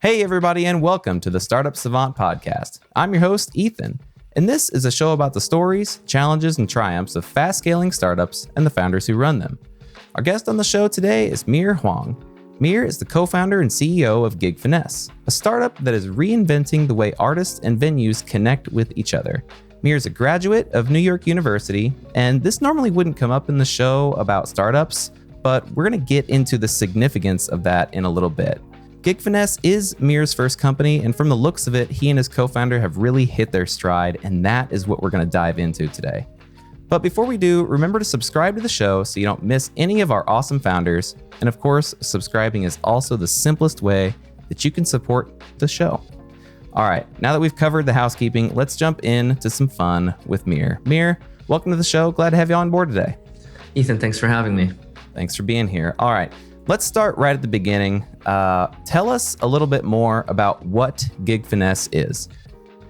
Hey, everybody, and welcome to the Startup Savant podcast. I'm your host, Ethan, and this is a show about the stories, challenges, and triumphs of fast-scaling startups and the founders who run them. Our guest on the show today is Mir Hwang. Mir is the co-founder and CEO of GigFinesse, a startup that is reinventing the way artists and venues connect with each other. Mir is a graduate of New York University, and this normally wouldn't come up in the show about startups, but we're going to get into the significance of that in a little bit. GigFinesse is Mir's first company, and from the looks of it, he and his co-founder have really hit their stride, and that is what we're going to dive into today. But before we do, remember to subscribe to the show so you don't miss any of our awesome founders. And of course, subscribing is also the simplest way that you can support the show. All right, now that we've covered the housekeeping, let's jump into some fun with Mir. Mir, welcome to the show. Glad to have you on board today. Ethan, thanks for having me. Thanks for being here. All right. Let's start right at the beginning. Tell us a little bit more about what GigFinesse is.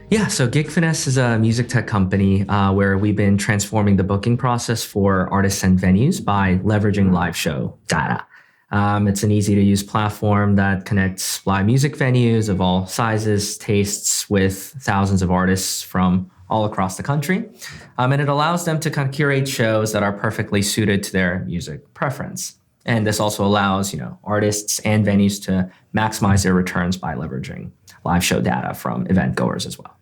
Yeah, so GigFinesse is a music tech company where we've been transforming the booking process for artists and venues by leveraging live show data. It's an easy to use platform that connects live music venues of all sizes, tastes with thousands of artists from all across the country. And it allows them to kind of curate shows that are perfectly suited to their music preference. And this also allows, artists and venues to maximize their returns by leveraging live show data from event goers as well.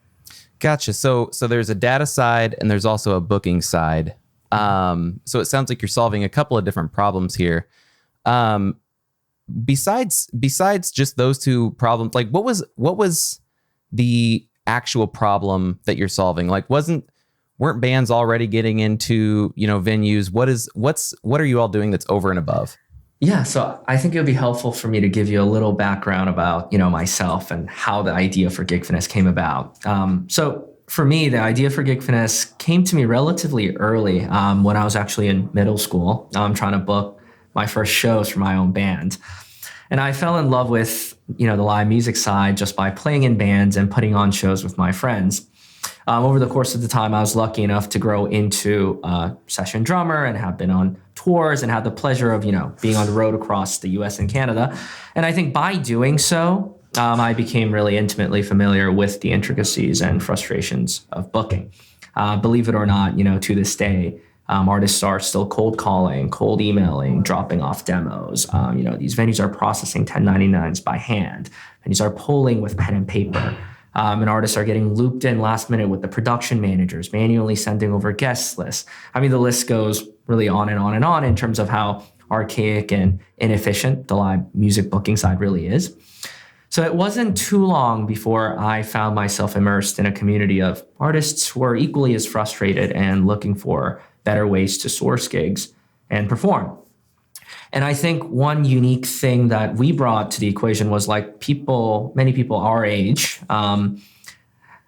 Gotcha. So there's a data side and there's also a booking side. So it sounds like you're solving a couple of different problems here. Besides just those two problems, like what was the actual problem that you're solving? Like weren't bands already getting into, venues? What are you all doing that's over and above? Yeah, so I think it would be helpful for me to give you a little background about, myself and how the idea for GigFinesse came about. So for me, the idea for GigFinesse came to me relatively early when I was actually in middle school. Trying to book my first shows for my own band. And I fell in love with, the live music side just by playing in bands and putting on shows with my friends. Over the course of the time, I was lucky enough to grow into a session drummer and have been on tours and had the pleasure of, being on the road across the US and Canada. And I think by doing so, I became really intimately familiar with the intricacies and frustrations of booking. Believe it or not, to this day, artists are still cold calling, cold emailing, dropping off demos. These venues are processing 1099s by hand. Venues are polling with pen and paper. And artists are getting looped in last minute with the production managers, manually sending over guest lists. I mean, the list goes really on and on and on in terms of how archaic and inefficient the live music booking side really is. So it wasn't too long before I found myself immersed in a community of artists who are equally as frustrated and looking for better ways to source gigs and perform. And I think one unique thing that we brought to the equation was many people our age,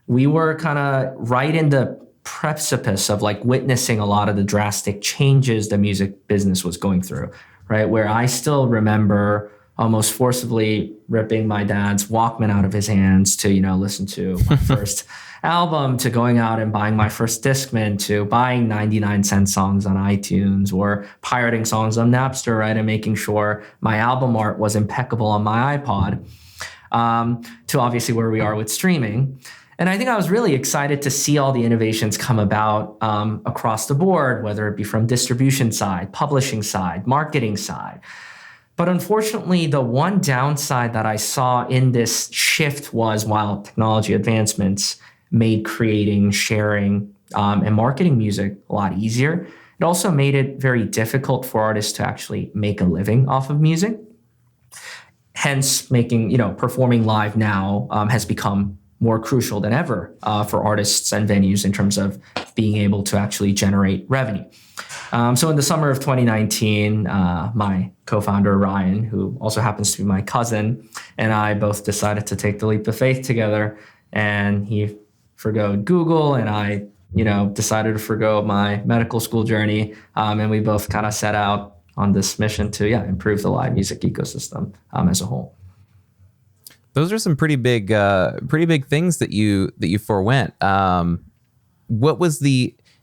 we were kind of right in the precipice of witnessing a lot of the drastic changes the music business was going through, right? Where I still remember almost forcibly ripping my dad's Walkman out of his hands to, listen to my first album, to going out and buying my first Discman, to buying 99-cent songs on iTunes or pirating songs on Napster, right? And making sure my album art was impeccable on my iPod, to obviously where we are with streaming. And I think I was really excited to see all the innovations come about across the board, whether it be from distribution side, publishing side, marketing side. But unfortunately, the one downside that I saw in this shift was while technology advancements made creating, sharing, and marketing music a lot easier, it also made it very difficult for artists to actually make a living off of music. Hence, performing live now has become more crucial than ever for artists and venues in terms of being able to actually generate revenue. So in the summer of 2019, my co-founder, Ryan, who also happens to be my cousin, and I both decided to take the leap of faith together. And he forgoed Google, and I, decided to forgo my medical school journey. And we both kind of set out on this mission to, improve the live music ecosystem as a whole. Those are some pretty big things that you forewent. What was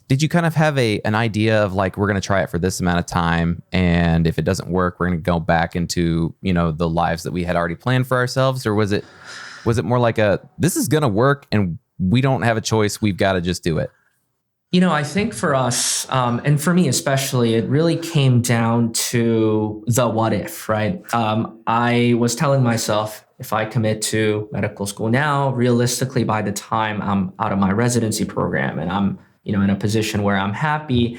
Did you kind of have an idea of like, we're going to try it for this amount of time, and if it doesn't work, we're going to go back into, the lives that we had already planned for ourselves? Or was it more like this is going to work and we don't have a choice, we've got to just do it? I think for us, and for me especially, it really came down to the what if, right? I was telling myself, if I commit to medical school now, realistically, by the time I'm out of my residency program and I'm, in a position where I'm happy,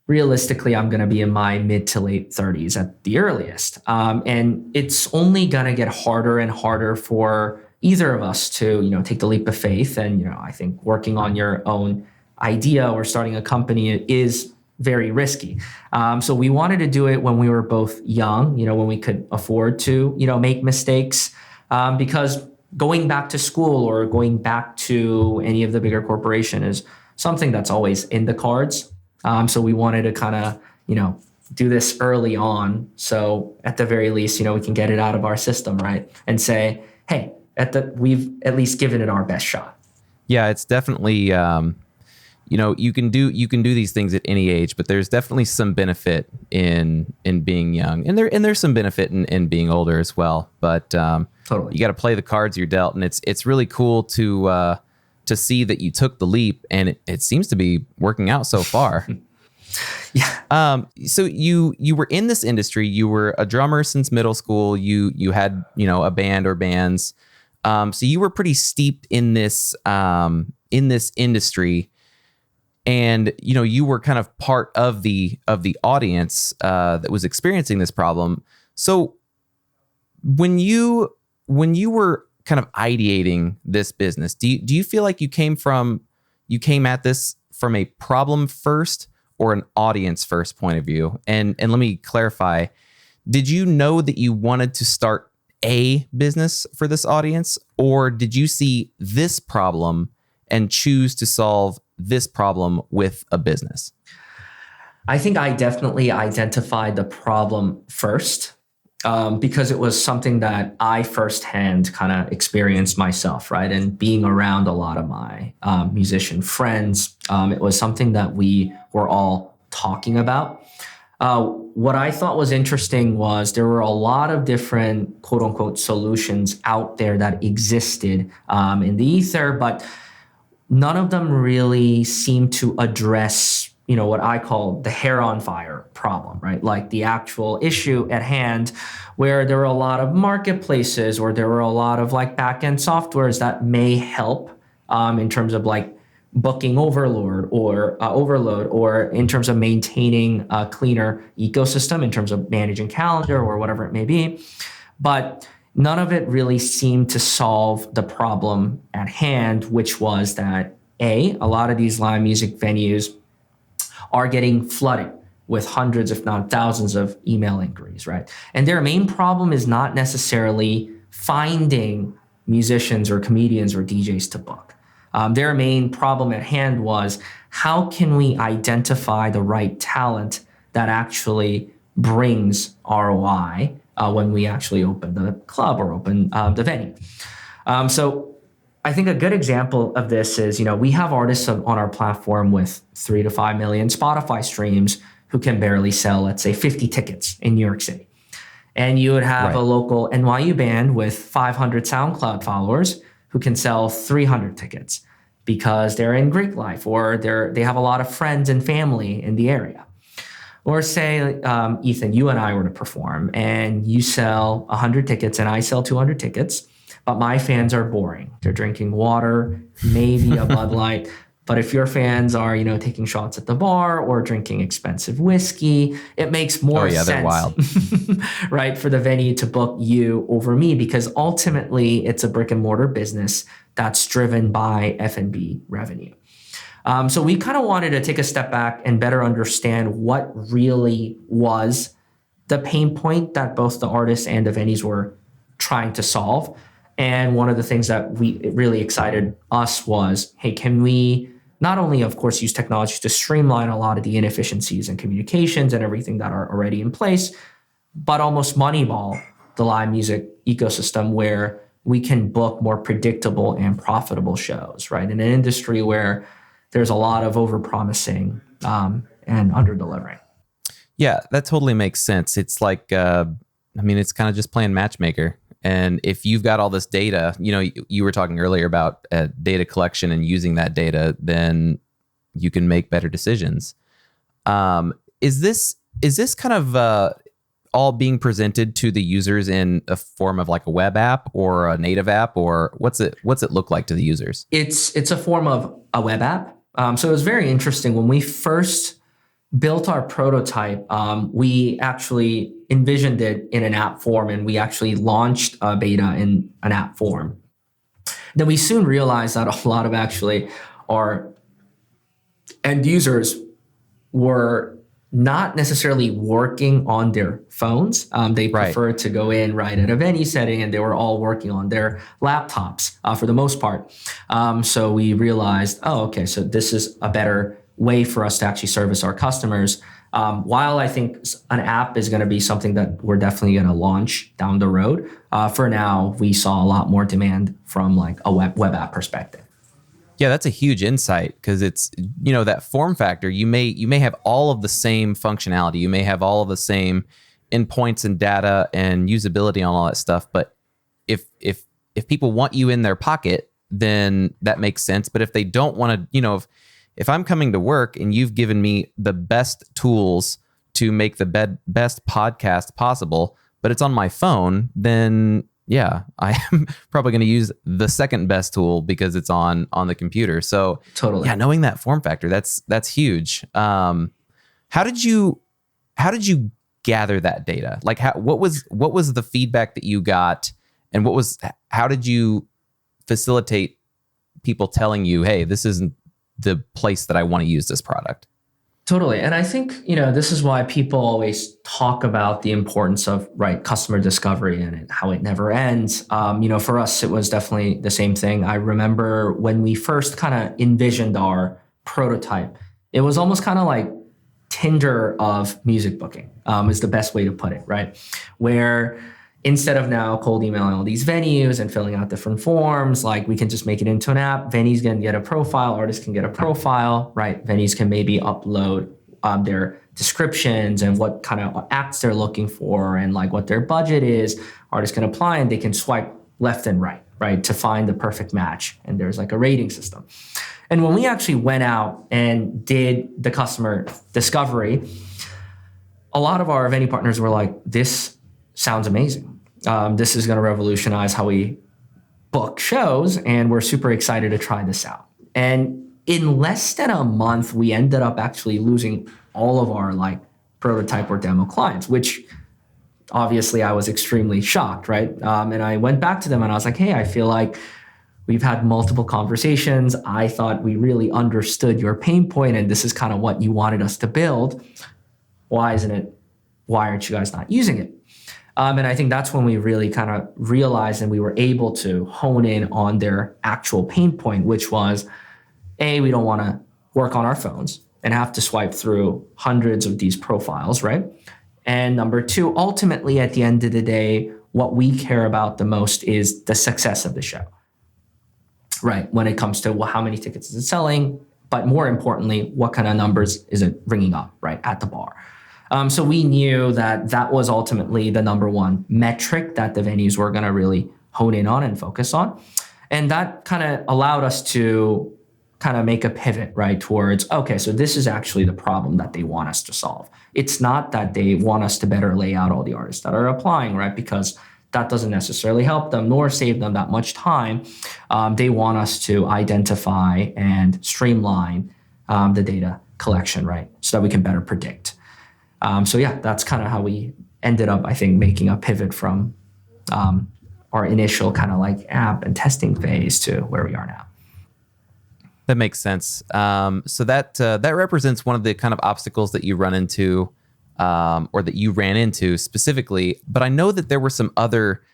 realistically, I'm going to be in my mid to late 30s at the earliest. And it's only going to get harder and harder for either of us to, take the leap of faith. And, I think working on your own idea or starting a company is very risky. So we wanted to do it when we were both young, when we could afford to, make mistakes, because going back to school or going back to any of the bigger corporation is something that's always in the cards. So we wanted to kind of, do this early on. So at the very least, we can get it out of our system, right? And say, hey, we've at least given it our best shot. Yeah, it's definitely, you can do these things at any age, but there's definitely some benefit in being young, and there's some benefit in being older as well. But totally, you got to play the cards you're dealt, and it's really cool to see that you took the leap, and it seems to be working out so far. Yeah. So you were in this industry. You were a drummer since middle school. You had a band or bands. So you were pretty steeped in this industry. And, you were kind of part of the audience that was experiencing this problem. So when you were kind of ideating this business, do you feel like you came at this from a problem first or an audience first point of view? And let me clarify, did you know that you wanted to start a business for this audience, or did you see this problem and choose to solve this problem with a business? I think I definitely identified the problem first, because it was something that I firsthand kind of experienced myself, right? And being around a lot of my musician friends, it was something that we were all talking about. What I thought was interesting was there were a lot of different quote unquote solutions out there that existed in the ether, but none of them really seem to address, what I call the hair on fire problem, right? Like the actual issue at hand, where there were a lot of marketplaces or there were a lot of like back-end softwares that may help in terms of like booking overload or in terms of maintaining a cleaner ecosystem, in terms of managing calendar or whatever it may be. But none of it really seemed to solve the problem at hand, which was that a lot of these live music venues are getting flooded with hundreds, if not thousands of email inquiries, right? And their main problem is not necessarily finding musicians or comedians or DJs to book. Their main problem at hand was, how can we identify the right talent that actually brings ROI when we actually open the club or open the venue. So I think a good example of this is, we have artists on our platform with 3 to 5 million Spotify streams who can barely sell, let's say, 50 tickets in New York City. And you would have a local NYU band with 500 SoundCloud followers who can sell 300 tickets because they're in Greek life or they have a lot of friends and family in the area. Or say, Ethan, you and I were to perform and you sell 100 tickets and I sell 200 tickets, but my fans are boring. They're drinking water, maybe a Bud Light. But if your fans are, taking shots at the bar or drinking expensive whiskey, it makes more sense, they're wild. right, for the venue to book you over me, because ultimately it's a brick and mortar business that's driven by F&B revenue. So we kind of wanted to take a step back and better understand what really was the pain point that both the artists and the venues were trying to solve. And one of the things that really excited us was, hey, can we not only, of course, use technology to streamline a lot of the inefficiencies and communications and everything that are already in place, but almost moneyball the live music ecosystem where we can book more predictable and profitable shows, right? In an industry where there's a lot of overpromising and under-delivering. Yeah, that totally makes sense. It's like, it's kind of just playing matchmaker. And if you've got all this data, you were talking earlier about data collection and using that data, then you can make better decisions. Is this kind of all being presented to the users in a form of like a web app or a native app, or what's it look like to the users? It's a form of a web app. So it was very interesting when we first built our prototype. We actually envisioned it in an app form, and we actually launched a beta in an app form. Then we soon realized that a lot of actually our end users were not necessarily working on their phones. They preferred to go in at a venue setting, and they were all working on their laptops for the most part. So we realized, so this is a better way for us to actually service our customers. While I think an app is going to be something that we're definitely going to launch down the road, for now, we saw a lot more demand from like a web app perspective. Yeah, that's a huge insight, because it's, that form factor, you may have all of the same functionality. You may have all of the same endpoints and data and usability on all that stuff. But if people want you in their pocket, then that makes sense. But if they don't want to, if I'm coming to work and you've given me the best tools to make the best podcast possible, but it's on my phone, then yeah, I am probably going to use the second best tool because it's on the computer. So totally, yeah, knowing that form factor, that's huge. How did you gather that data? Like, what was the feedback that you got, and how did you facilitate people telling you, hey, this isn't the place that I want to use this product? Totally. And I think, this is why people always talk about the importance of customer discovery and how it never ends. For us, it was definitely the same thing. I remember when we first kind of envisioned our prototype, it was almost kind of like Tinder of music booking, is the best way to put it, right? Where instead of now cold emailing all these venues and filling out different forms, we can just make it into an app. Venues can get a profile, artists can get a profile, right? Venues can maybe upload their descriptions and what kind of acts they're looking for and what their budget is. Artists can apply and they can swipe left and right, to find the perfect match. And there's a rating system. And when we actually went out and did the customer discovery, a lot of our venue partners were like, this sounds amazing. This is going to revolutionize how we book shows, and we're super excited to try this out. And in less than a month, we ended up actually losing all of our prototype or demo clients, which obviously I was extremely shocked, right? And I went back to them and I was like, hey, I feel like we've had multiple conversations. I thought we really understood your pain point, and this is kind of what you wanted us to build. Why aren't you guys not using it? And I think that's when we really kind of realized and we were able to hone in on their actual pain point, which was, A, we don't want to work on our phones and have to swipe through hundreds of these profiles, right? And number two, ultimately, at the end of the day, what we care about the most is the success of the show, right? When it comes to, how many tickets is it selling? But more importantly, what kind of numbers is it ringing up, right, at the bar? So we knew that was ultimately the number one metric that the venues were going to really hone in on and focus on. And that kind of allowed us to kind of make a pivot, right, towards, okay, so this is actually the problem that they want us to solve. It's not that they want us to better lay out all the artists that are applying, right, because that doesn't necessarily help them nor save them that much time. They want us to identify and streamline the data collection, right, so that we can better predict. So yeah, that's kind of how we ended up, I think, making a pivot from our initial kind of app and testing phase to where we are now. That makes sense. So that represents one of the kind of obstacles that you run into, or that you ran into specifically. But I know that there were some other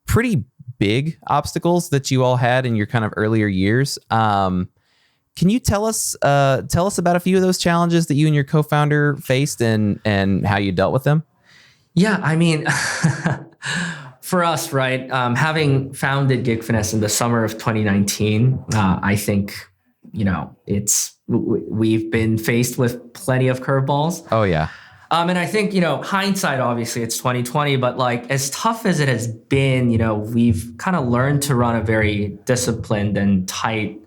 pretty big obstacles that you all had in your kind of earlier years. Can you tell us about a few of those challenges that you and your co-founder faced and how you dealt with them? Yeah, I mean, for us, right, having founded GigFinesse in the summer of 2019, I think, it's we've been faced with plenty of curveballs. Oh yeah. And I think, hindsight, obviously it's 2020, but like as tough as it has been, we've kind of learned to run a very disciplined and tight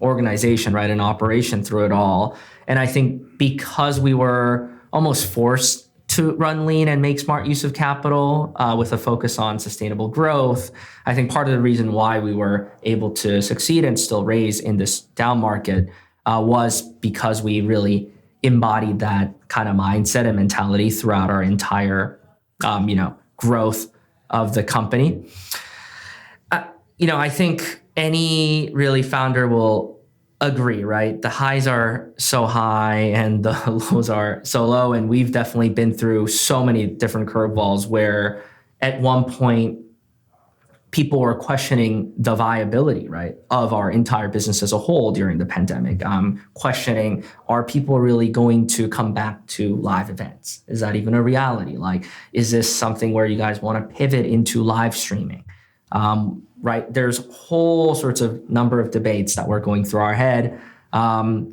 organization, right? An operation through it all. And I think because we were almost forced to run lean and make smart use of capital with a focus on sustainable growth, I think part of the reason why we were able to succeed and still raise in this down market was because we really embodied that kind of mindset and mentality throughout our entire, growth of the company. I think any really founder will agree, right? The highs are so high and the lows are so low. And we've definitely been through so many different curveballs where at one point people were questioning the viability, right, of our entire business as a whole during the pandemic. Questioning, are people really going to come back to live events? Is that even a reality? Like, is this something where you guys want to pivot into live streaming? Right? There's whole sorts of number of debates that were going through our head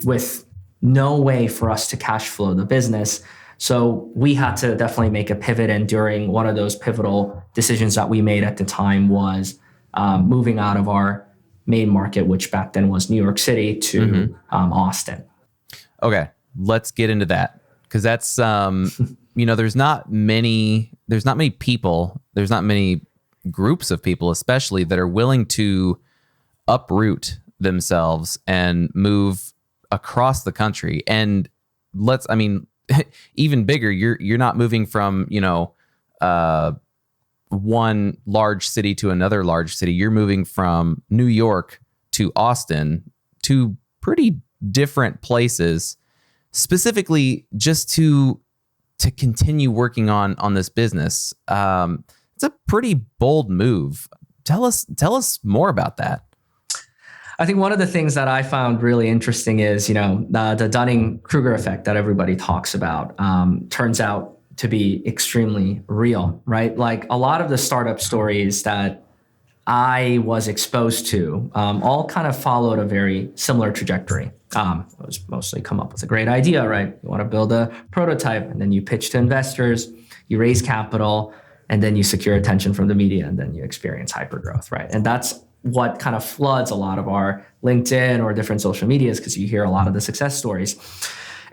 with no way for us to cash flow the business. So we had to definitely make a pivot. And during one of those pivotal decisions that we made at the time was moving out of our main market, which back then was New York City, to Austin. Okay, let's get into that. Because that's, there's not many people, there's not many groups of people especially that are willing to uproot themselves and move across the country. And even bigger, you're not moving from, one large city to another large city. You're moving from New York to Austin, to pretty different places, specifically just to continue working on this business. It's a pretty bold move. Tell us more about that. I think one of the things that I found really interesting is, the Dunning-Kruger effect that everybody talks about turns out to be extremely real, right? Like a lot of the startup stories that I was exposed to all kind of followed a very similar trajectory. It was mostly come up with a great idea, right? You want to build a prototype, and then you pitch to investors, you raise capital, and then you secure attention from the media, and then you experience hypergrowth, right? And that's what kind of floods a lot of our LinkedIn or different social medias, because you hear a lot of the success stories.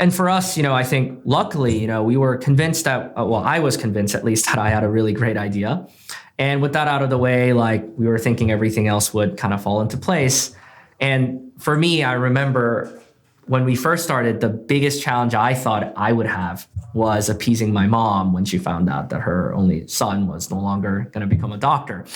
And for us, I think luckily, we were convinced that, I was convinced at least that I had a really great idea. And with that out of the way, like we were thinking everything else would kind of fall into place. And for me, I remember when we first started, the biggest challenge I thought I would have was appeasing my mom when she found out that her only son was no longer going to become a doctor.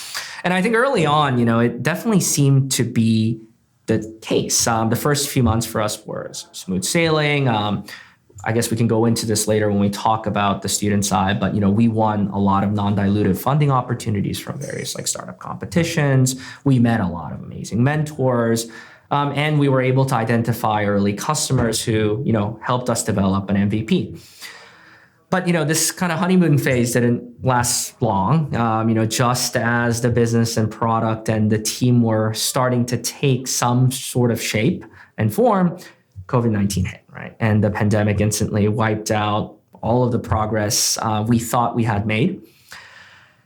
And I think early on, it definitely seemed to be the case. The first few months for us were smooth sailing. I guess we can go into this later when we talk about the student side, but we won a lot of non-dilutive funding opportunities from various like startup competitions. We met a lot of amazing mentors. And we were able to identify early customers who, helped us develop an MVP. But, this kind of honeymoon phase didn't last long. Just as the business and product and the team were starting to take some sort of shape and form, COVID-19 hit, right? And the pandemic instantly wiped out all of the progress we thought we had made.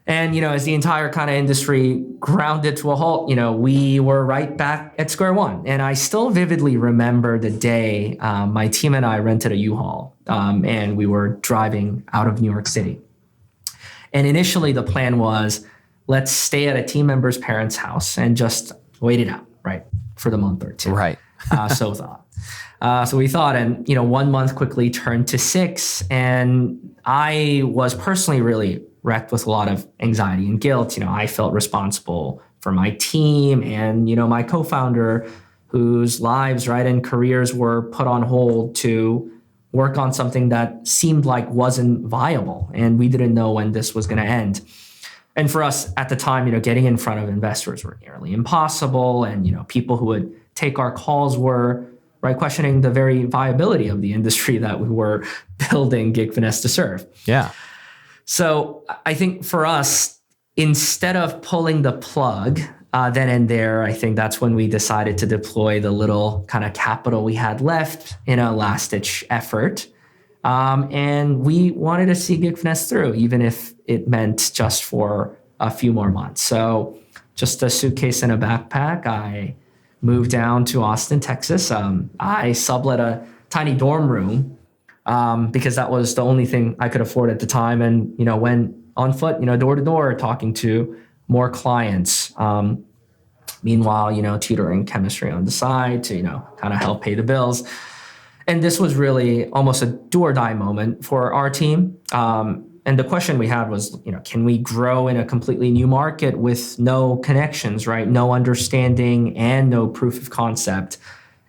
And, as the entire kind of industry grounded to a halt, we were right back at square one. And I still vividly remember the day my team and I rented a U-Haul and we were driving out of New York City. And initially the plan was, let's stay at a team member's parents' house and just wait it out, right, for the month or two. Right. So we thought, and 1 month quickly turned to 6. And I was personally really wrecked with a lot of anxiety and guilt. I felt responsible for my team and, my co-founder whose lives, right, and careers were put on hold to work on something that seemed like wasn't viable. And we didn't know when this was going to end. And for us at the time, getting in front of investors were nearly impossible. And, people who would take our calls were, right, questioning the very viability of the industry that we were building GigFinesse to serve. Yeah. So I think for us, instead of pulling the plug then and there, I think that's when we decided to deploy the little kind of capital we had left in a last-ditch effort. And we wanted to see GigFinesse through, even if it meant just for a few more months. So just a suitcase and a backpack, I moved down to Austin, Texas. I sublet a tiny dorm room because that was the only thing I could afford at the time. And, went on foot, door to door, talking to more clients. Meanwhile, tutoring chemistry on the side to, kind of help pay the bills. And this was really almost a do or die moment for our team. And the question we had was, can we grow in a completely new market with no connections, right? No understanding and no proof of concept.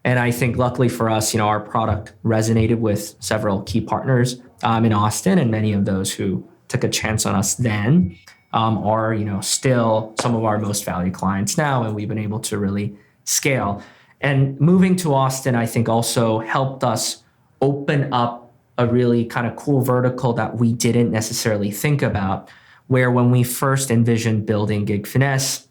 And I think luckily for us, our product resonated with several key partners in Austin, and many of those who took a chance on us then are, still some of our most valued clients now, and we've been able to really scale. And moving to Austin, I think also helped us open up a really kind of cool vertical that we didn't necessarily think about, where when we first envisioned building GigFinesse,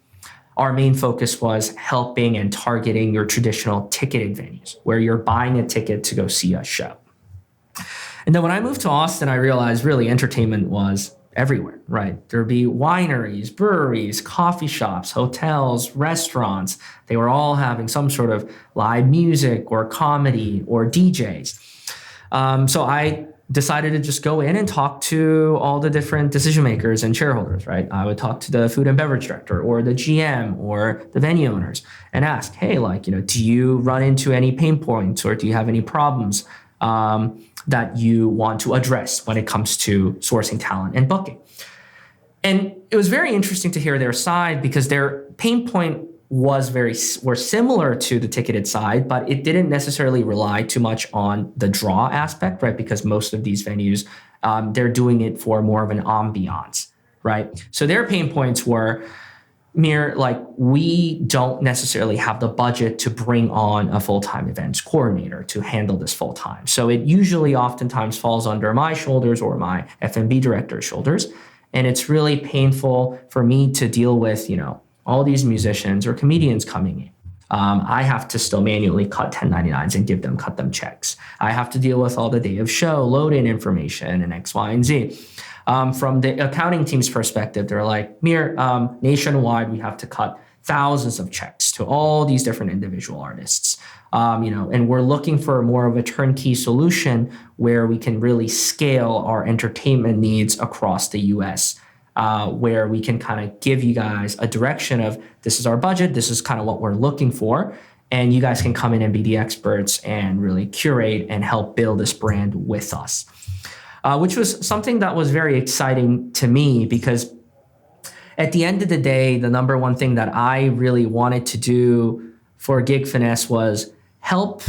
our main focus was helping and targeting your traditional ticketed venues, where you're buying a ticket to go see a show. And then when I moved to Austin, I realized really entertainment was everywhere, right? There'd be wineries, breweries, coffee shops, hotels, restaurants. They were all having some sort of live music or comedy or DJs. So I decided to just go in and talk to all the different decision makers and shareholders, right? I would talk to the food and beverage director or the GM or the venue owners and ask, hey, do you run into any pain points or do you have any problems that you want to address when it comes to sourcing talent and booking? And it was very interesting to hear their side because their pain point were similar to the ticketed side, but it didn't necessarily rely too much on the draw aspect, right? Because most of these venues, they're doing it for more of an ambiance, right? So their pain points were, Mir, we don't necessarily have the budget to bring on a full-time events coordinator to handle this full-time. So it usually oftentimes falls under my shoulders or my F&B director's shoulders. And it's really painful for me to deal with, all these musicians or comedians coming in. I have to still manually cut 1099s and cut them checks. I have to deal with all the day of show, load in information and X, Y, and Z. From the accounting team's perspective, they're like, Mir, nationwide, we have to cut thousands of checks to all these different individual artists. And we're looking for more of a turnkey solution where we can really scale our entertainment needs across the US. Where we can kind of give you guys a direction of this is our budget, this is kind of what we're looking for, and you guys can come in and be the experts and really curate and help build this brand with us, which was something that was very exciting to me because at the end of the day, the number one thing that I really wanted to do for GigFinesse was help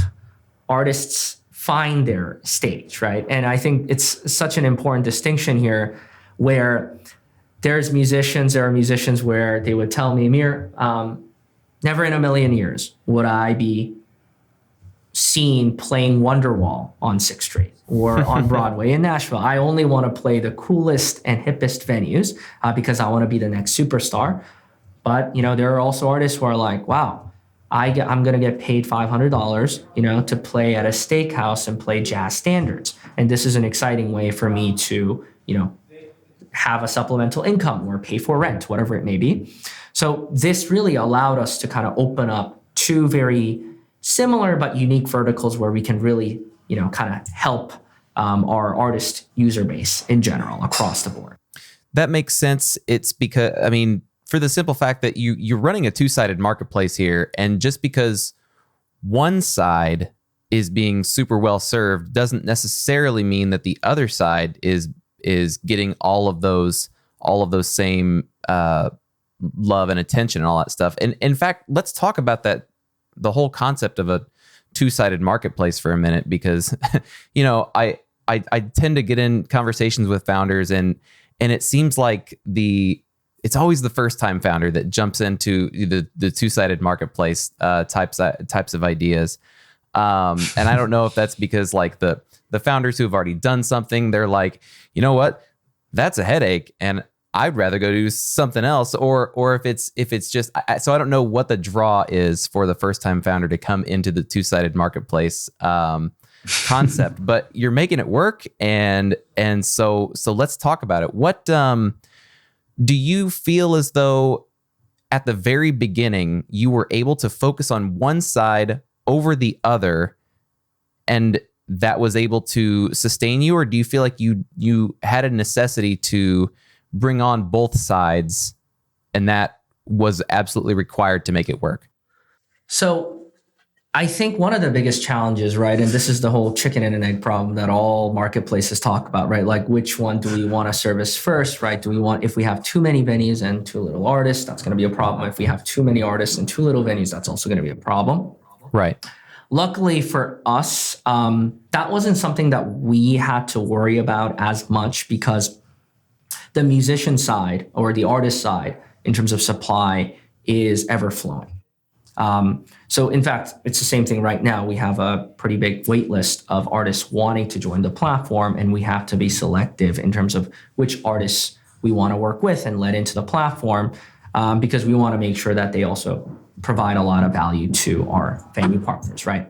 artists find their stage, right? And I think it's such an important distinction here where there are musicians where they would tell me, Mir, never in a million years would I be seen playing Wonderwall on 6th Street or on Broadway in Nashville. I only want to play the coolest and hippest venues because I want to be the next superstar. But, there are also artists who are like, wow, I'm going to get paid $500, to play at a steakhouse and play jazz standards. And this is an exciting way for me to, have a supplemental income or pay for rent, whatever it may be. So this really allowed us to kind of open up two very similar but unique verticals where we can really, kind of help our artist user base in general across the board. That makes sense. It's because, for the simple fact that you're running a two-sided marketplace here, and just because one side is being super well served doesn't necessarily mean that the other side is getting all of those same love and attention and all that stuff. And in fact, let's talk about the whole concept of a two-sided marketplace for a minute, because I tend to get in conversations with founders and it seems like it's always the first time founder that jumps into the two-sided marketplace types of ideas. And I don't know if that's because the founders who have already done something, they're like, you know what, that's a headache and I'd rather go do something else, or if it's just so I don't know what the draw is for the first time founder to come into the two-sided marketplace concept, but you're making it work, and so let's talk about it. What do you feel as though at the very beginning you were able to focus on one side over the other, and that was able to sustain you, or do you feel like you had a necessity to bring on both sides and that was absolutely required to make it work? So I think one of the biggest challenges, right, and this is the whole chicken and an egg problem that all marketplaces talk about, right? Like, which one do we want to service first, right? If we have too many venues and too little artists, that's going to be a problem. If we have too many artists and too little venues, that's also going to be a problem. Right. Luckily for us, that wasn't something that we had to worry about as much, because the musician side or the artist side in terms of supply is ever flowing. So in fact, it's the same thing right now. We have a pretty big wait list of artists wanting to join the platform, and we have to be selective in terms of which artists we want to work with and let into the platform, because we want to make sure that they also provide a lot of value to our venue partners, right?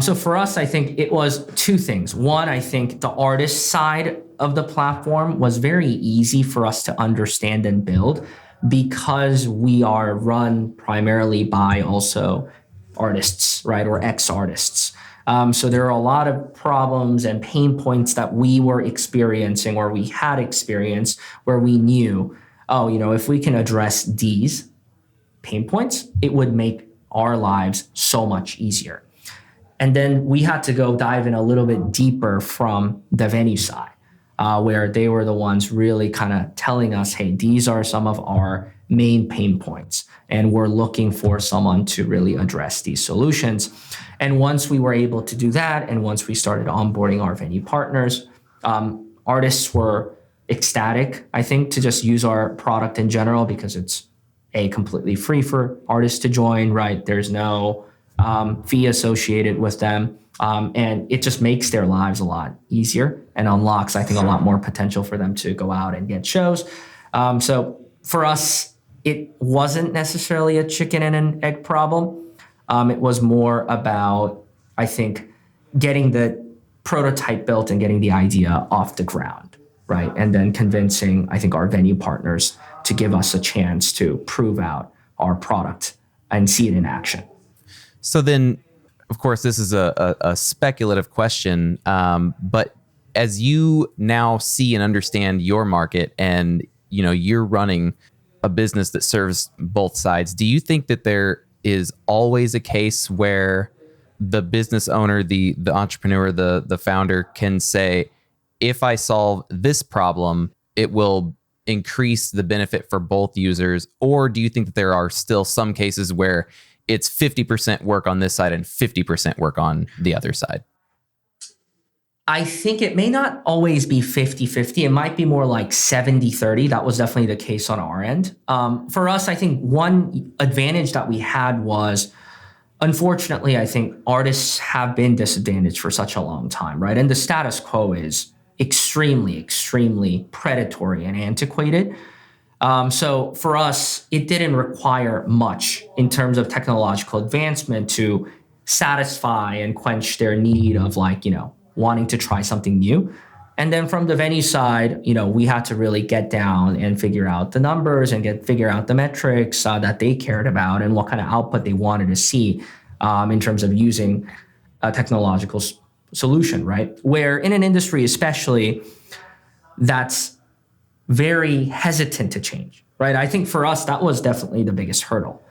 So for us, I think it was two things. One, I think the artist side of the platform was very easy for us to understand and build, because we are run primarily by also artists, right, or ex-artists. So there are a lot of problems and pain points that we were experiencing, or we had experienced, where we knew, if we can address these pain points, it would make our lives so much easier. And then we had to go dive in a little bit deeper from the venue side, where they were the ones really kind of telling us, hey, these are some of our main pain points, and we're looking for someone to really address these solutions. And once we were able to do that, and once we started onboarding our venue partners, artists were ecstatic, I think, to just use our product in general, because it's completely free for artists to join, right? There's no fee associated with them. And it just makes their lives a lot easier and unlocks, I think, a lot more potential for them to go out and get shows. So for us, it wasn't necessarily a chicken and an egg problem. It was more about, I think, getting the prototype built and getting the idea off the ground, right? And then convincing, I think, our venue partners to give us a chance to prove out our product and see it in action. So then, of course, this is a speculative question, but as you now see and understand your market, and you're running a business that serves both sides, do you think that there is always a case where the business owner, the entrepreneur, the founder can say, if I solve this problem, it will increase the benefit for both users? Or do you think that there are still some cases where it's 50% work on this side and 50% work on the other side? I think it may not always be 50-50. It might be more like 70-30. That was definitely the case on our end. For us, I think one advantage that we had was, unfortunately, I think artists have been disadvantaged for such a long time, right? And the status quo is extremely, extremely predatory and antiquated. So for us, it didn't require much in terms of technological advancement to satisfy and quench their need of wanting to try something new. And then from the venue side, we had to really get down and figure out the numbers and figure out the metrics that they cared about and what kind of output they wanted to see in terms of using a technological solution, right? Where in an industry especially, that's very hesitant to change, right? I think for us, that was definitely the biggest hurdle,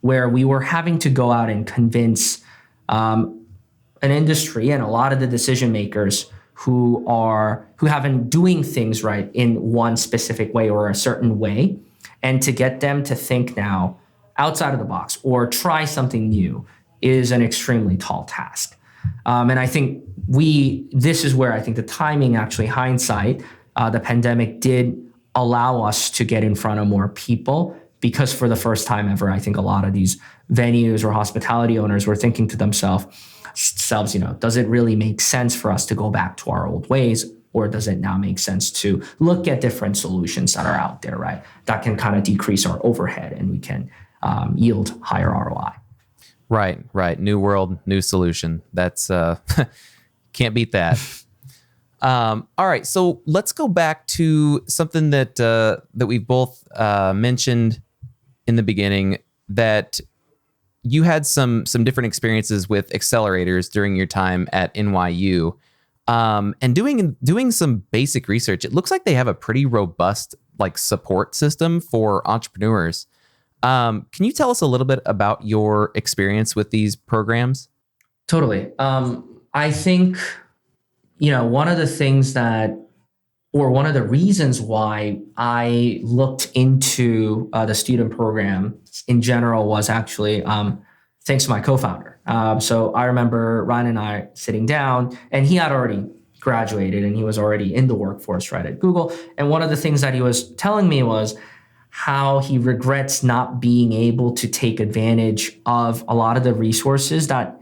where we were having to go out and convince an industry and a lot of the decision makers who have been doing things right in one specific way or a certain way, and to get them to think now outside of the box or try something new is an extremely tall task. And I think this is where I think the timing, actually, hindsight, the pandemic did allow us to get in front of more people, because for the first time ever, I think a lot of these venues or hospitality owners were thinking to themselves, does it really make sense for us to go back to our old ways, or does it now make sense to look at different solutions that are out there, right? That can kind of decrease our overhead and we can yield higher ROI. Right. New world, new solution. That's can't beat that. All right, so let's go back to something that we've both mentioned in the beginning, that you had some different experiences with accelerators during your time at NYU, and doing some basic research. It looks like they have a pretty robust like support system for entrepreneurs. Can you tell us a little bit about your experience with these programs? Totally. I think, one of the things one of the reasons why I looked into the student program in general was actually thanks to my co-founder. So I remember Ryan and I sitting down, and he had already graduated and he was already in the workforce right at Google. And one of the things that he was telling me was how he regrets not being able to take advantage of a lot of the resources that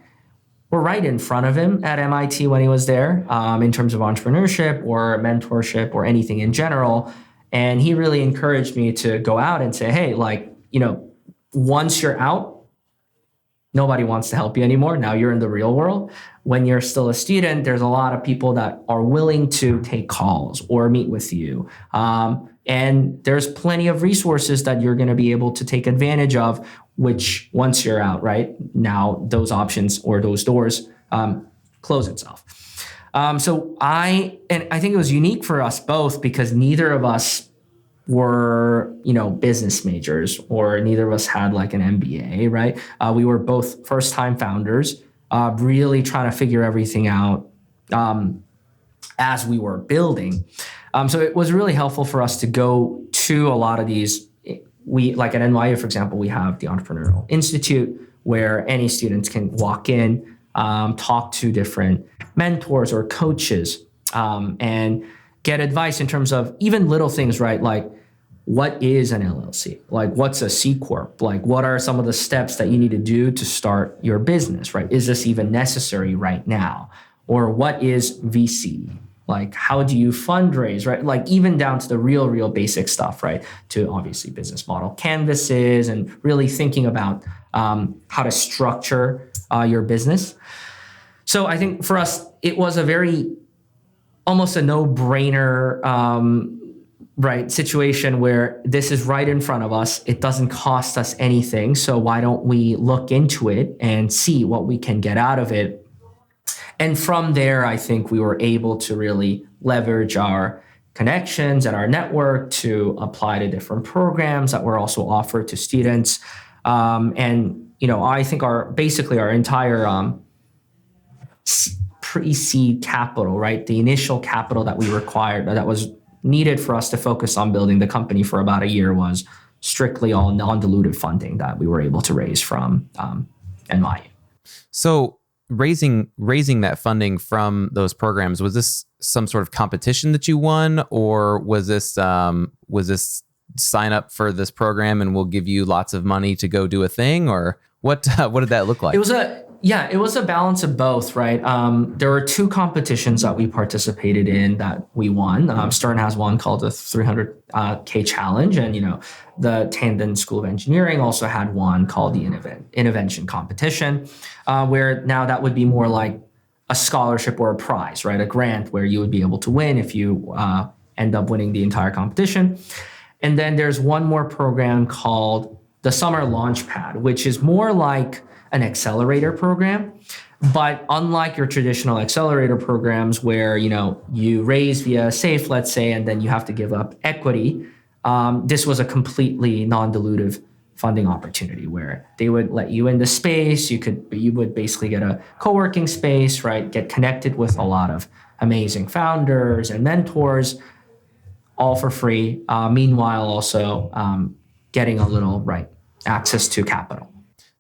were right in front of him at MIT when he was there, in terms of entrepreneurship or mentorship or anything in general. And he really encouraged me to go out and say, hey, once you're out, nobody wants to help you anymore. Now you're in the real world. When you're still a student, there's a lot of people that are willing to take calls or meet with you. And there's plenty of resources that you're going to be able to take advantage of, which once you're out, right now, those options or those doors close itself. So I think it was unique for us both because neither of us were, business majors, or neither of us had like an MBA, right? We were both first-time founders, really trying to figure everything out as we were building. So it was really helpful for us to go to a lot of these. We, like at NYU, for example, we have the Entrepreneurial Institute where any students can walk in, talk to different mentors or coaches, and get advice in terms of even little things, right? Like, what is an LLC? Like, what's a C Corp? Like, what are some of the steps that you need to do to start your business, right? Is this even necessary right now? Or what is VC? Like, how do you fundraise, right? Like, even down to the real basic stuff, right? To obviously business model canvases and really thinking about how to structure your business. So I think for us, it was almost a no-brainer, right, situation where this is right in front of us. It doesn't cost us anything. So why don't we look into it and see what we can get out of it? And from there, I think we were able to really leverage our connections and our network to apply to different programs that were also offered to students. I think our entire pre-seed capital, right? The initial capital that we required, that was needed for us to focus on building the company for about a year, was strictly all non-dilutive funding that we were able to raise from NYU. So raising that funding from those programs, was this some sort of competition that you won, or was this sign up for this program and we'll give you lots of money to go do a thing, or what did that look like? It was a balance of both, right? There were two competitions that we participated in that we won. Stern has one called the 𝗴𝗂𝗀𝗀 Challenge, and the Tandon School of Engineering also had one called the Innovation Competition, where now that would be more like a scholarship or a prize, right? A grant where you would be able to win if you end up winning the entire competition. And then there's one more program called the Summer Launchpad, which is more like an accelerator program. But unlike your traditional accelerator programs where, you raise via SAFE, let's say, and then you have to give up equity, this was a completely non-dilutive funding opportunity where they would let you in the space. You would basically get a co-working space, right? Get connected with a lot of amazing founders and mentors, all for free. Meanwhile, also getting a little, access to capital.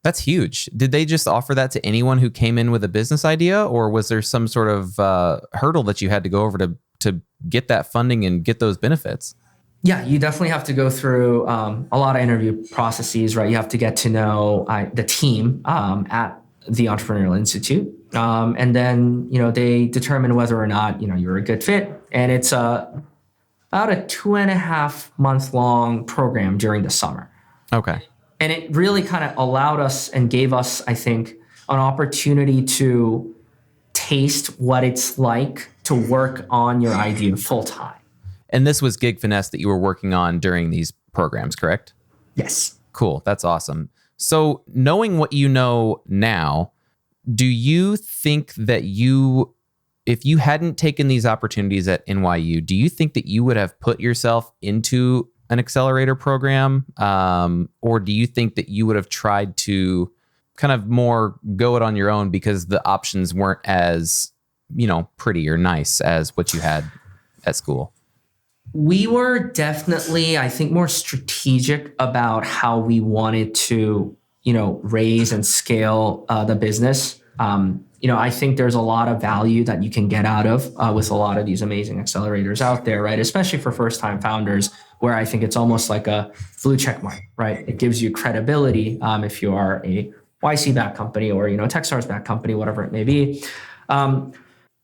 That's huge. Did they just offer that to anyone who came in with a business idea, or was there some sort of hurdle that you had to go over to get that funding and get those benefits? Yeah, you definitely have to go through a lot of interview processes, right? You have to get to know the team at the Entrepreneurial Institute. And then, they determine whether or not, you're a good fit. And it's about a 2.5 month long program during the summer. Okay. And it really kind of allowed us and gave us, I think, an opportunity to taste what it's like to work on your idea full time. And this was GigFinesse that you were working on during these programs, correct? Yes. Cool. That's awesome. So knowing what you know now, do you think that if you hadn't taken these opportunities at NYU, do you think that you would have put yourself into an accelerator program? Or do you think that you would have tried to kind of more go it on your own because the options weren't as, pretty or nice as what you had at school? We were definitely, I think, more strategic about how we wanted to, raise and scale the business. I think there's a lot of value that you can get out of with a lot of these amazing accelerators out there, right? Especially for first-time founders, where I think it's almost like a blue check mark, right? It gives you credibility if you are a YC-backed company or, Techstars-backed company, whatever it may be.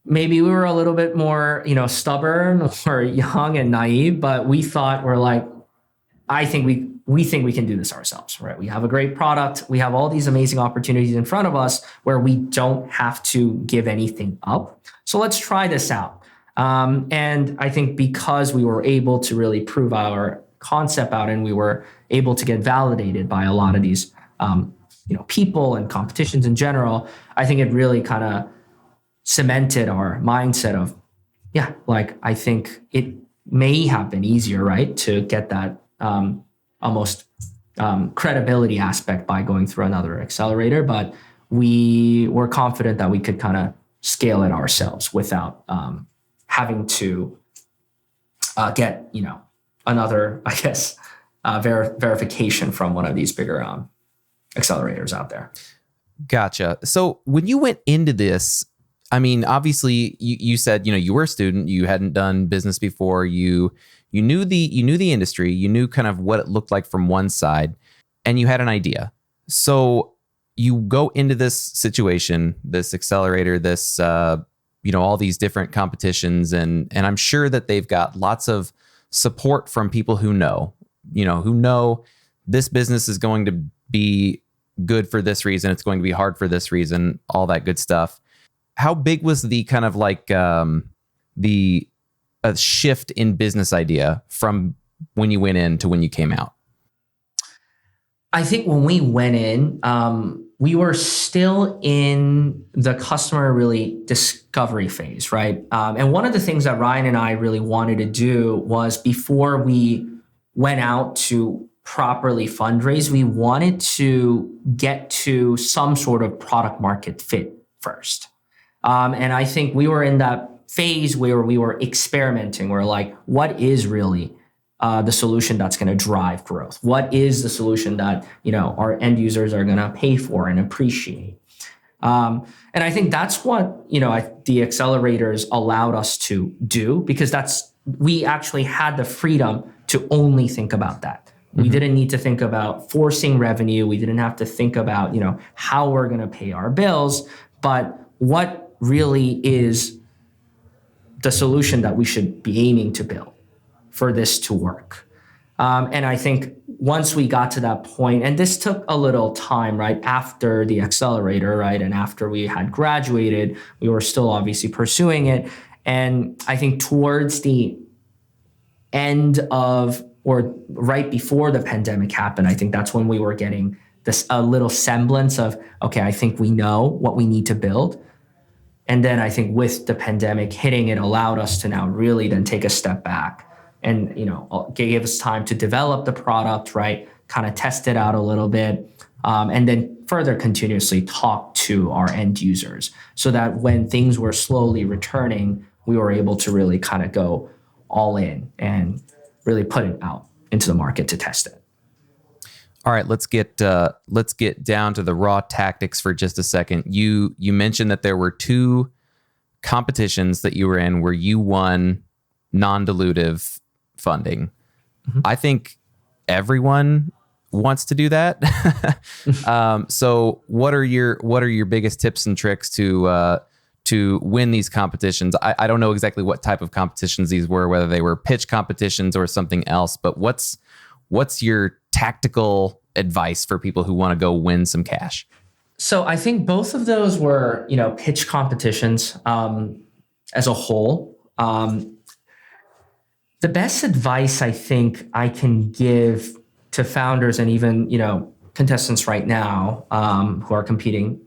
Maybe we were a little bit more, stubborn or young and naive, but we thought I think we think we can do this ourselves, right? We have a great product. We have all these amazing opportunities in front of us where we don't have to give anything up. So let's try this out. And I think because we were able to really prove our concept out and we were able to get validated by a lot of these, people and competitions in general, I think it really kind of cemented our mindset of, I think it may have been easier, right, to get that almost credibility aspect by going through another accelerator. But we were confident that we could kind of scale it ourselves without having to get, another, I guess, verification from one of these bigger accelerators out there. Gotcha. So when you went into this, I mean, obviously you said, you were a student, you hadn't done business before, you knew the industry, you knew kind of what it looked like from one side, and you had an idea. So you go into this situation, this accelerator, this, all these different competitions, and I'm sure that they've got lots of support from people who know this business is going to be good for this reason, it's going to be hard for this reason, all that good stuff. How big was the kind of like a shift in business idea from when you went in to when you came out? I think when we went in, we were still in the customer really discovery phase, right? And one of the things that Ryan and I really wanted to do was before we went out to properly fundraise, we wanted to get to some sort of product market fit first. And I think we were in that phase where we were experimenting. We're like, what is really the solution that's going to drive growth? What is the solution that, our end users are going to pay for and appreciate? And I think that's what, the accelerators allowed us to do, because we actually had the freedom to only think about that. Mm-hmm. We didn't need to think about forcing revenue. We didn't have to think about, how we're going to pay our bills, but what really is the solution that we should be aiming to build for this to work. And I think once we got to that point, and this took a little time, right, after the accelerator, right, and after we had graduated, we were still obviously pursuing it. And I think towards the end of, or right before the pandemic happened, I think that's when we were getting a little semblance of, okay, I think we know what we need to build. And then I think with the pandemic hitting, it allowed us to now really then take a step back and, gave us time to develop the product, right? Kind of test it out a little bit. And then further continuously talk to our end users so that when things were slowly returning, we were able to really kind of go all in and really put it out into the market to test it. All right, let's get down to the raw tactics for just a second. You mentioned that there were 2 competitions that you were in where you won non-dilutive funding. Mm-hmm. I think everyone wants to do that. So what are your biggest tips and tricks to win these competitions? I don't know exactly what type of competitions these were, whether they were pitch competitions or something else, but what's your tactical advice for people who want to go win some cash? So I think both of those were, pitch competitions as a whole. The best advice I think I can give to founders and even, contestants right now who are competing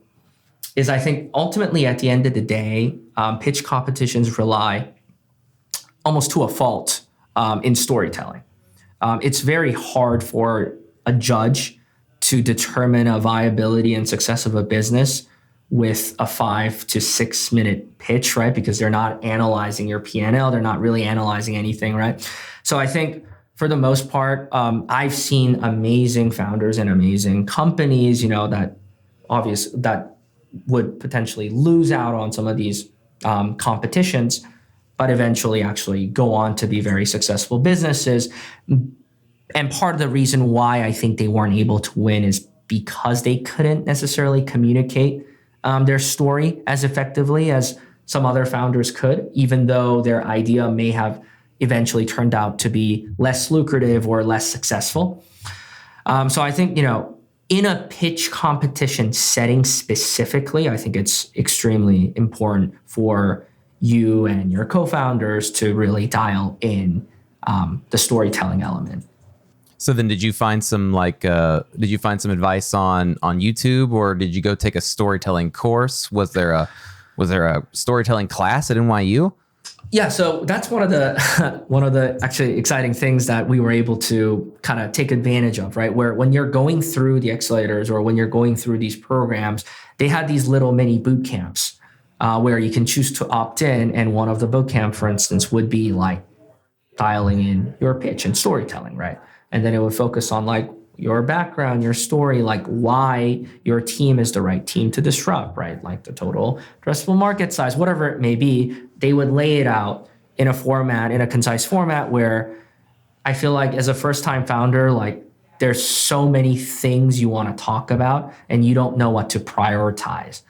is I think ultimately at the end of the day, pitch competitions rely almost to a fault in storytelling. It's very hard for a judge to determine a viability and success of a business with a 5 to 6 minute pitch, right? Because they're not analyzing your P&L, they're not really analyzing anything, right? So I think for the most part, I've seen amazing founders and amazing companies, that would potentially lose out on some of these competitions, but eventually actually go on to be very successful businesses. And part of the reason why I think they weren't able to win is because they couldn't necessarily communicate their story as effectively as some other founders could, even though their idea may have eventually turned out to be less lucrative or less successful. So I think, in a pitch competition setting specifically, I think it's extremely important for you and your co-founders to really dial in the storytelling element. So then did you find some advice on YouTube, or did you go take a storytelling course? Was there a storytelling class at NYU? Yeah, so that's one of the actually exciting things that we were able to kind of take advantage of, right? Where when you're going through the accelerators or when you're going through these programs, they had these little mini boot camps where you can choose to opt in. And one of the boot camp, for instance, would be like dialing in your pitch and storytelling, right? And then it would focus on like your background, your story, like why your team is the right team to disrupt, right? Like the total addressable market size, whatever it may be. They would lay it out in a concise format where I feel like as a first-time founder, like there's so many things you want to talk about and you don't know what to prioritize.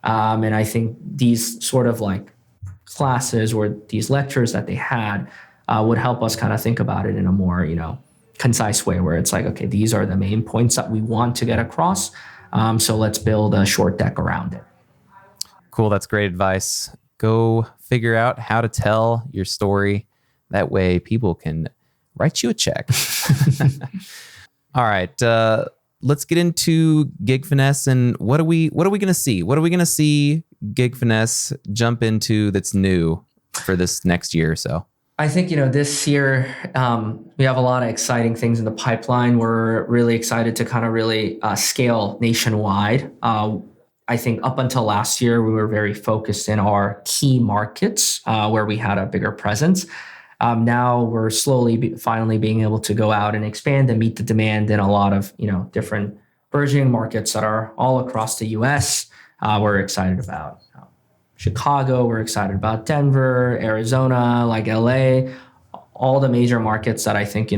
And I think these sort of like classes or these lectures that they had would help us kind of think about it in a more, concise way where it's like, okay, these are the main points that we want to get across. So let's build a short deck around it. Cool. That's great advice. Go figure out how to tell your story. That way people can write you a check. All right. Let's get into GigFinesse and what are we going to see? What are we going to see GigFinesse jump into that's new for this next year or so? I think, this year we have a lot of exciting things in the pipeline. We're really excited to kind of really scale nationwide. I think up until last year, we were very focused in our key markets where we had a bigger presence. Now we're finally being able to go out and expand and meet the demand in a lot of, different burgeoning markets that are all across the US. We're excited about Chicago, we're excited about Denver, Arizona, like LA, all the major markets that I think,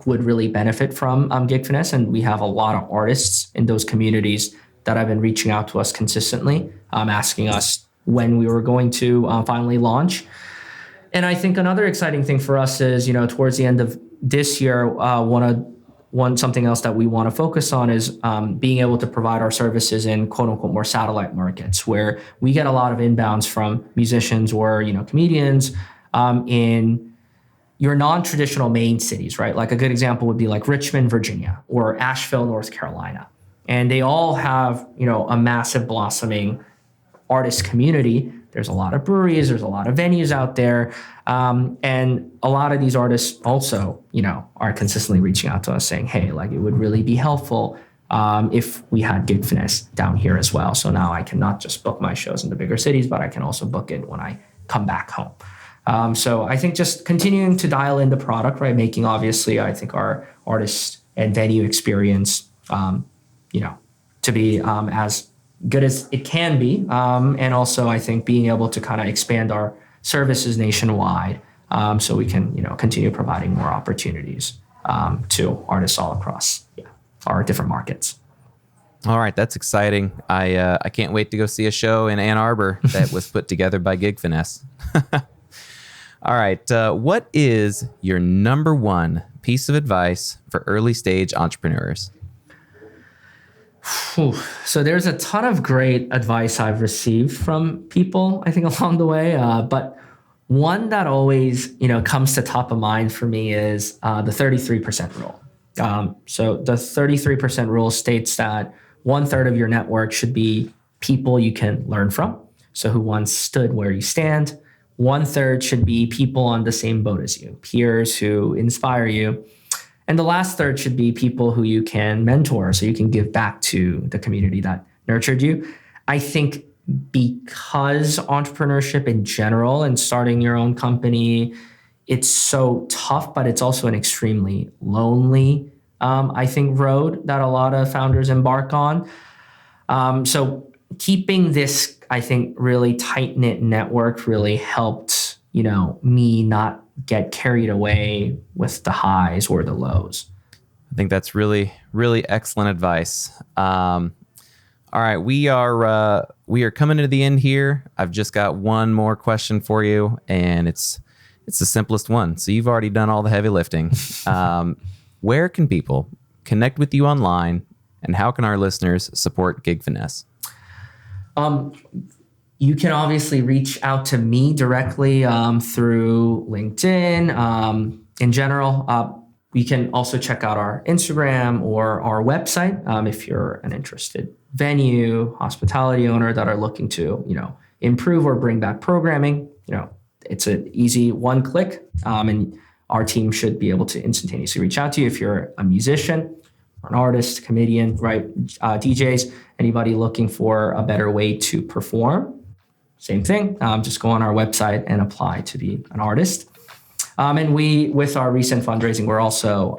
would really benefit from GigFinesse. And we have a lot of artists in those communities that have been reaching out to us consistently, asking us when we were going to finally launch. And I think another exciting thing for us is, towards the end of this year, something else that we want to focus on is being able to provide our services in quote unquote more satellite markets where we get a lot of inbounds from musicians or, comedians in your non-traditional main cities, right? Like a good example would be like Richmond, Virginia or Asheville, North Carolina. And they all have, a massive blossoming artist community. There's a lot of breweries, there's a lot of venues out there. And a lot of these artists also, are consistently reaching out to us saying, hey, like it would really be helpful if we had GigFinesse down here as well. So now I can not just book my shows in the bigger cities, but I can also book it when I come back home. So I think just continuing to dial in the product, right? Making obviously, I think our artist and venue experience, to be as good as it can be. And also I think being able to kind of expand our services nationwide so we can, continue providing more opportunities to artists all across our different markets. All right, that's exciting. I can't wait to go see a show in Ann Arbor that was put together by GigFinesse. All right, what is your number one piece of advice for early stage entrepreneurs? So there's a ton of great advice I've received from people, I think, along the way. But one that always, comes to top of mind for me is the 33% rule. So the 33% rule states that 1/3 of your network should be people you can learn from. So who once stood where you stand. 1/3 should be people on the same boat as you, peers who inspire you. And the last third should be people who you can mentor so you can give back to the community that nurtured you. I think because entrepreneurship in general and starting your own company, it's so tough, but it's also an extremely lonely, I think, road that a lot of founders embark on. So keeping this, I think, really tight-knit network really helped, me not get carried away with the highs or the lows. I think that's really, really excellent advice. All right, we are coming to the end here. I've just got one more question for you, and it's the simplest one. So you've already done all the heavy lifting. Where can people connect with you online, and how can our listeners support GigFinesse? You can obviously reach out to me directly through LinkedIn. In general, you can also check out our Instagram or our website if you're an interested venue, hospitality owner that are looking to, improve or bring back programming. It's an easy one click, and our team should be able to instantaneously reach out to you if you're a musician, or an artist, comedian, right? DJs, anybody looking for a better way to perform. Same thing, just go on our website and apply to be an artist. And with our recent fundraising, we're also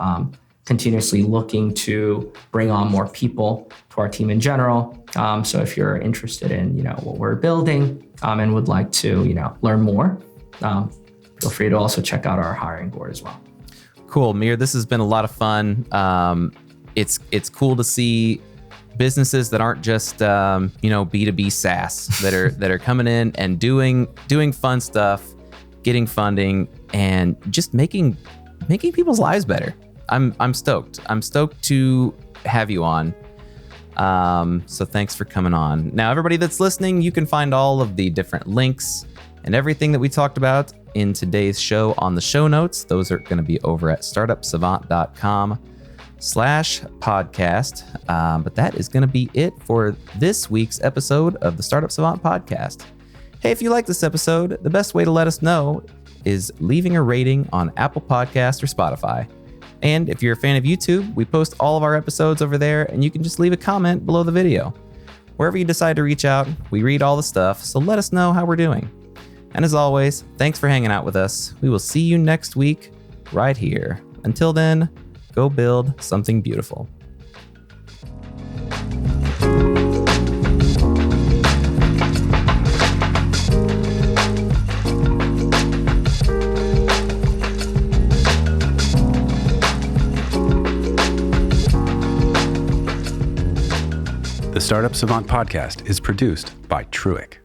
continuously looking to bring on more people to our team in general. So if you're interested in, what we're building and would like to, learn more, feel free to also check out our hiring board as well. Cool, Mir, this has been a lot of fun. It's cool to see businesses that aren't just B2B SaaS that are coming in and doing fun stuff, getting funding, and just making people's lives better. I'm stoked. I'm stoked to have you on. So thanks for coming on. Now, everybody that's listening, you can find all of the different links and everything that we talked about in today's show on the show notes. Those are going to be over at startupsavant.com/podcast. But that is going to be it for this week's episode of the Startup Savant podcast. Hey, if you like this episode, the best way to let us know is leaving a rating on Apple Podcasts or Spotify. And if you're a fan of YouTube, we post all of our episodes over there, and you can just leave a comment below the video. Wherever you decide to reach out, we read all the stuff, so let us know how we're doing. And as always, thanks for hanging out with us. We will see you next week right here. Until then, go build something beautiful. The Startup Savant podcast is produced by 𝗏𝗃𝗀𝗏.